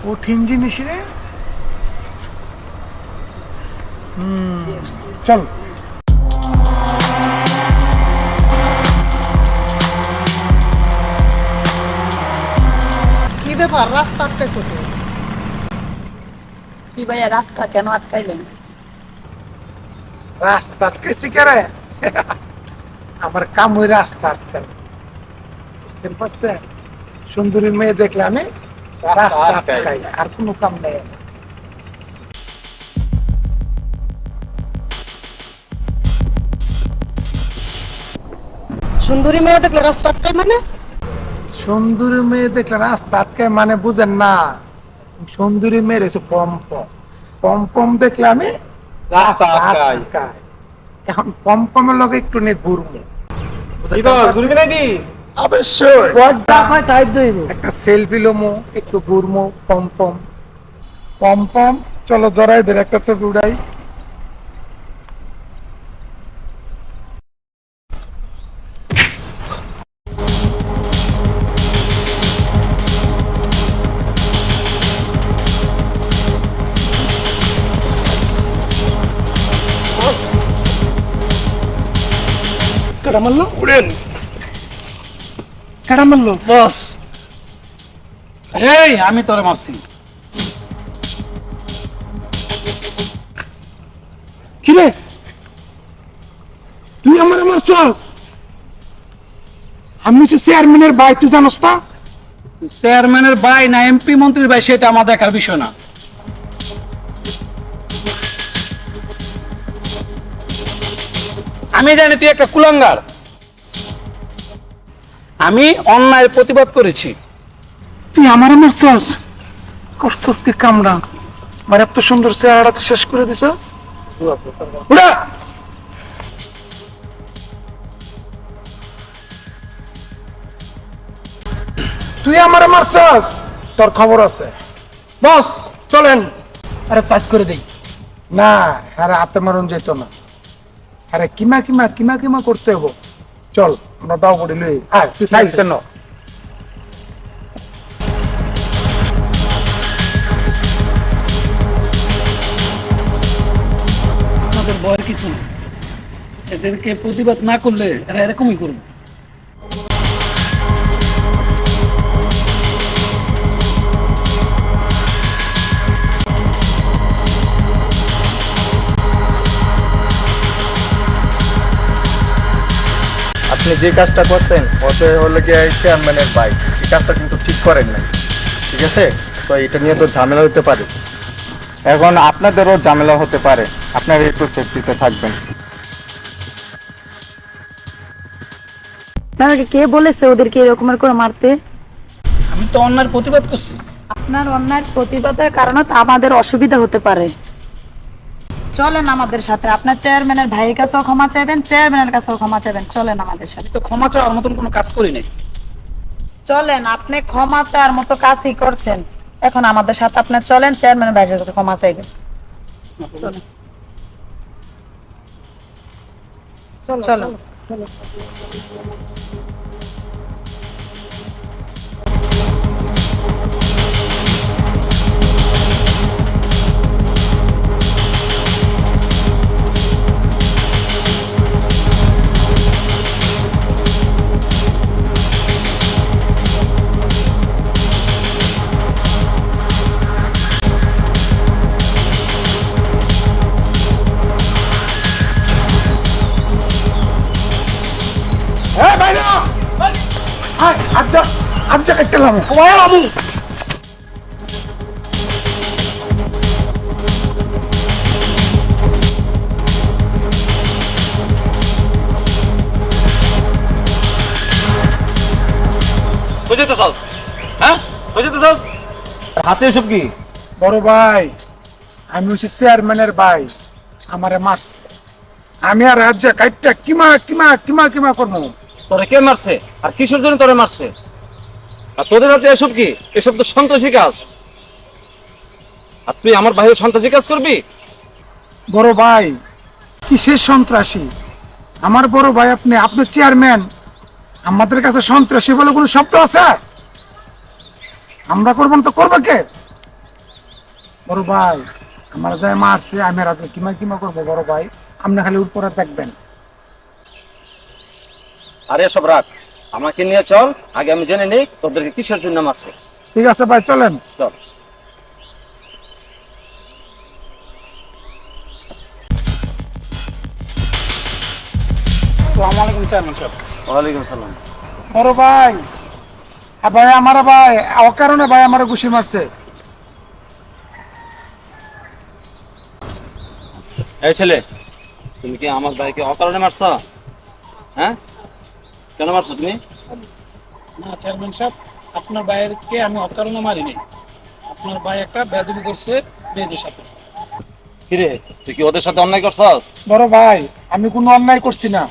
কঠিন জিনিস রে। চল কি ব্যাপার, রাস্তা আটকাইছো কেন? কি ভাইয়া, রাস্তা কেন আটকাইলেন? রাস্তা আটকাইছি কেরে? আমার কাম ওই রাস্তা আটকানো, বুঝতে পারছেন? সুন্দরী মেয়ে দেখলে আমি রাস্তা আটকাই, আর কোনো কাম নেই আমার। সুন্দরী মেয়ে দেখলে রাস্তা আটকাই মানে? সুন্দরী মেয়ে দেখলে রাস্তা আটকায় মানে বুঝেন না? সুন্দরী মেয়ে রয়েছে পম্পম, পম্পম দেখলে আমি রাস্তা আটকাই। এখন পম্পমের লগে একটু নিয়ে ঘুরবো, ঘুরবি নাকি? অবশ্যই তাই দইব। একটা সেলফি লমো, একটু ঘুরমো। পম্পম পম্পম, চলো জড়াই ধরে একটা ছবি উড়াই। কাটা মারলো, উড়েন কাটা মারলো। বস। এই আমি তোরে মারছি। কিরে তুই আমার মারছস? আমি হচ্ছে চেয়ারম্যানের ভাই, তুই জানোস না? চেয়ারম্যানের ভাই না এমপি মন্ত্রীর ভাই সেটা আমার দেখার বিষয় না। আমি জানি তুই একটা কুলাঙ্গার। আমি অন্যায়ের প্রতিবাদ করেছি। তুই আমার মারছস? করছস কি কামড়া? আমার এত সুন্দর চেহারাটা তো শেষ করে দিছ। উড়া! তুই আমার মারছস, তোর খবর আছে। বস চলেন, আরে চার্জ করে দেই। না, আরে হাতে মারুন যেত না। আরে কিমা কিমা কিমা কিমা করতে হবো। চল আমরা দাও করে লই। আয় তুই খাইছেন না? আমাদের ভয়ের কিছু না, এদেরকে প্রতিবাদ না করলে এরা এরকমই করবে। আপনি যে কাজটা করছেন ওতে হলো গিয়ে চেয়ারম্যানের বাইক, এই কাজটা কিন্তু ঠিক করেন নাই, ঠিক আছে? তো এটা নিয়ে তো ঝামেলা হতে পারে, এখন আপনাদেরও ঝামেলা হতে পারে, আপনারা একটু সেফটিতে থাকবেন। আপনাকে কে বলেছে ওদেরকে এরকমের করে মারতে? আমি তো অন্যায়ের প্রতিবাদ করছি। আপনার অন্যায়ের প্রতিবাদের কারণে তো আমাদের অসুবিধা হতে পারে। চলেন আমাদের সাথে, আপনার চেয়ারম্যানের ভাইয়ের কাছেও ক্ষমা চাইবেন, চেয়ারম্যানের কাছেও ক্ষমা চাইবেন। চলেন আমাদের সাথে। তো ক্ষমা চাওয়ার মতন কোনো কাজ করি নাই। চলেন, আপনি ক্ষমা চাওয়ার মতো কাজই করছেন, এখন আমাদের সাথে আপনি চলেন, চেয়ারম্যানের ভাইয়ের কাছে ক্ষমা চাইবেন। চলেন চলো। হ্যাঁ ভাই না, আয় আচ্ছা আচ্ছা একটা লামো। বুঝতে চাস? হ্যাঁ বুঝতে চাস? হাতে এসব কি? বড় ভাই, আমি হচ্ছে চেয়ারম্যানের ভাই, আমারে মারছে। আমি আর রাজ্য কাইটটা কিমা কিমা কিমা কিমা করবো। তোরে কে মারছে আর কিসের জন্য তোরে মারছে? আর তোদের হাতে এসব কি? এসব তো সন্ত্রাসী কাজ। আর তুই আমার ভাইয়ের সন্ত্রাসী কাজ করবি? বড় ভাই কিসের সন্ত্রাসী? আমার বড় ভাই আপনি, আপনি চেয়ারম্যান, আমাদের কাছে সন্ত্রাসী বলে কোনো শব্দ আছে? আমরা করবেন তো করবে কে? বড় ভাই আমার যায় মারছে, আমি রাতে কিমা করবো বড় ভাই, আপনি খালি উপরে দেখবেন। আরে সব রাখ, আমাকে নিয়ে চল, আগে আমি জেনে নিই তোদেরকে কিসের জন্য মারছে। ঠিক আছে ভাই, চলেন। চল। আসসালামু আলাইকুম চেয়ারম্যান সাহেব। ওয়ালাইকুম সালাম। বড় ভাই, ভাই আমার ভাই অকারণে ভাই আমার ঘুষি মারছে। এই ছেলে, তুমি কি আমার ভাইকে অকারণে মারছ? হ্যাঁ, কেন মারছো তুমি? না চেয়ারম্যান সাহেব, আপনার ভাইয়েরকে আমি অকারণে মারিনি। আপনার ভাই একটা বেয়াদবি করছে মেয়েদের সাথে। কিরে, তুই কি ওদের সাথে অন্যায় করছস? বড় ভাই আমি কোনো অন্যায় করছি না,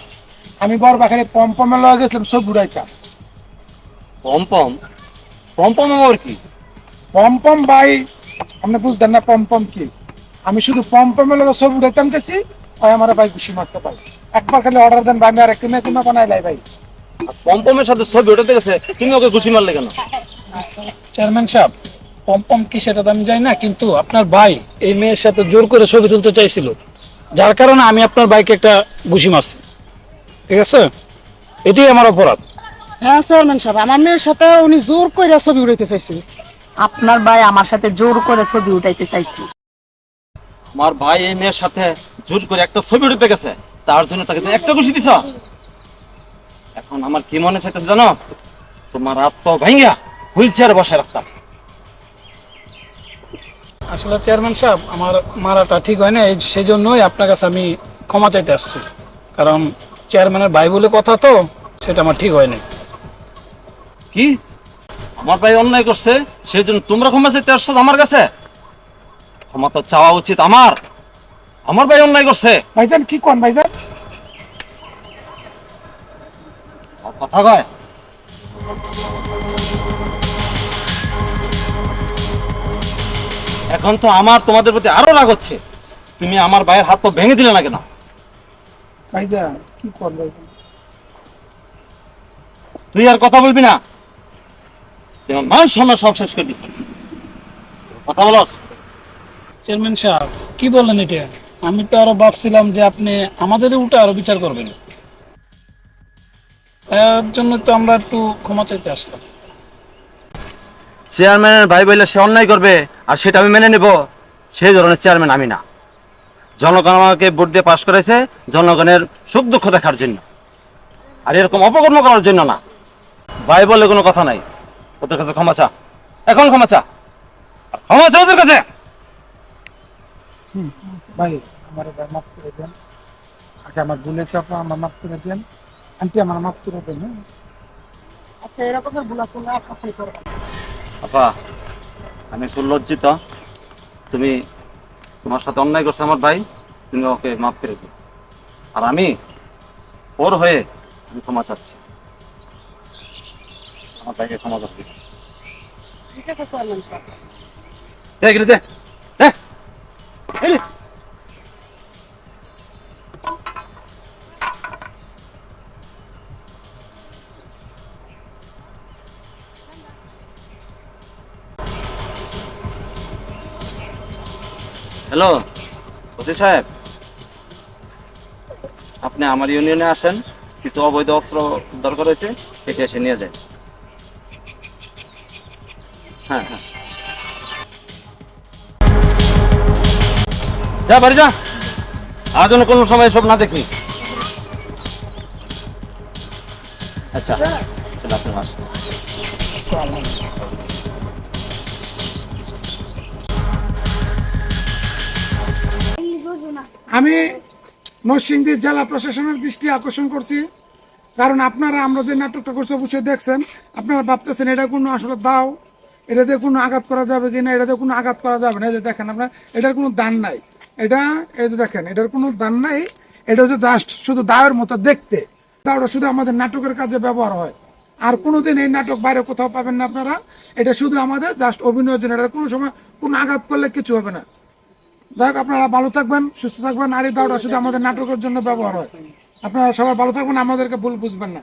আমি বড় ভাই খালি পম্পমে লয়ে গেছিলাম সব ঘুরাইতাম। পম্পম? পম্পম আমার কি? পম্পম ভাই আপনি বুঝতেন না পম্পম কি? আমি শুধু পম্পমে লগে সব উড়াইতাম গেছি, ভাই আমার ভাই ঘুষি মারছে ভাই। একবার খালি অর্ডার দেন ভাই, আমি আর কিমা কিমা বানাই লাই ভাই। আর পম্পমের সাথে ছবি ওঠাতে গেছে, তুমি ওকে ঘুষি মারলে কেন? চেয়ারম্যান সাহেব, পম্পম কি সেটা তো আমি জানি না, কিন্তু আপনার ভাই এই মেয়ের সাথে জোর করে ছবি তুলতে চাইছিল, যার কারণে আমি আপনার ভাইকে একটা ঘুষি মারছি। ঠিক আছে, এটাই আমার অপরাধ। হ্যাঁ চেয়ারম্যান সাহেব, আমার মেয়ের সাথে উনি জোর করে ছবি উড়াইতে চাইছে। আপনার ভাই আমার সাথে জোর করে ছবি উঠাইতে চাইছে। আমার ভাই এই মেয়ের সাথে জোর করে একটা ছবি উঠাতে গেছে, তার জন্য তাকে তুমি একটা ঘুষি দিছ। এখন আমার কি মনে চাইতেছে জানো? তোমার হাত পা ভাঙিয়া হুইল চেয়ারে বসায় রাখতাম। আসলে চেয়ারম্যান সাহেব, আমার মারাটা ঠিক হয় না, সেই জন্যই আপনার কাছে আমি ক্ষমা চাইতে আসছি। কারণ চেয়ারম্যানের ভাই বলে কথা তো, সেটা আমার ঠিক হয়নি। কি, আমার ভাই অন্যায় করছে সেই জন্য তোমরা ক্ষমা চাইতে আসছো আমার কাছে? ক্ষমা তো চাওয়া উচিত আমার। আমার ভাই অন্যায় করছে। ভাইজান কি কোন ভাইজান? আর কথা কয়। এখন তো আমার তোমাদের প্রতি আরো রাগ হচ্ছে। তুমি আমার ভাইয়ের হাত পা ভেঙে দিলে না কেন? ভাইজান কি কোন ভাইজান? তুই আর কথা বলবি না? তুই আমার মান সম্মান সব শেষ করে দিচ্ছিস। কথা বলস? চেয়ারম্যান সাহেব কি বললেন এটা? আমি তো আরো ভাবছিলাম যে আপনি আমাদের উল্টা আরো বিচার করবেন। এর জন্য তো আমরা একটু ক্ষমা চাইতে আসলাম। চেয়ারম্যানের ভাই বললে সে অন্যায় করবে আর সেটা আমি মেনে নেব, সেই ধরনের চেয়ারম্যান আমি না। জনগণ আমাকে ভোট দিয়ে পাশ করেছে জনগণের সুখ দুঃখ দেখার জন্য, আর এরকম অপকর্ম করার জন্য না। ভাই বলে কোনো কথা নাই। ওদের কাছে ক্ষমা চা, এখন ক্ষমা চা, আর ক্ষমা চা ওদের কাছে। ভাই আমার ভাই মাফ করে দেন, আচ্ছা আমার ভুল হয়েছে, আপনি আমার মাফ করে দেন। আন্টি আমার মাফ করে দেন। হ্যাঁ? আচ্ছা এরকমের ভুল করলে আপনার করবেন। আপা, আমি খুব লজ্জিত। তুমি, তোমার সাথে অন্যায় করছে আমার ভাই, তুমি ওকে মাফ করে দিও। আর আমি ওর হয়ে আমি ক্ষমা চাচ্ছি। আমার ভাইকে ক্ষমা করে দিও। ঠিক আছে চেয়ারম্যান সাহেব। দে গিয়ে দে, দে। এই নে। হ্যালো ওসি সাহেব, আপনি আমার ইউনিয়নে আসেন, কিছু অবৈধ অস্ত্র দরকার হয়েছে, সেটা এসে নিয়ে যায়। হ্যাঁ হ্যাঁ, যা বাড়ি যা, আর যেন কোনো সময় সব না দেখি। আচ্ছা চল আপনি আসুন। আসসালামু আলাইকুম। আমি নরসিংদী জেলা প্রশাসনের দৃষ্টি আকর্ষণ করছি, কারণ আপনারা আমরা যে নাটকটা করছি অবশ্যই দেখছেন। আপনারা ভাবতেছেন এটা কোনো আসলে দাও, এটাতে কোনো আঘাত করা যাবে কিনা, এটাতে কোনো আঘাত করা যাবে না। এই যে দেখেন আপনার, এটার কোনো দান নাই। এটা এই যে দেখেন, এটার কোনো দান নাই। এটা হচ্ছে জাস্ট শুধু দাওয়ের মতো দেখতে। দাওটা শুধু আমাদের নাটকের কাজে ব্যবহার হয়, আর কোনোদিন এই নাটক বাইরে কোথাও পাবেন না আপনারা। এটা শুধু আমাদের জাস্ট অভিনয়ের জন্য, এটা কোনো সময় কোনো আঘাত করলে কিছু হবে না। যাই হোক, আপনারা ভালো থাকবেন, সুস্থ থাকবেন। আর এই দাওটা শুধু আমাদের নাটকের জন্য ব্যবহার হয়। আপনারা সবাই ভালো থাকবেন, আমাদেরকে ভুল বুঝবেন না।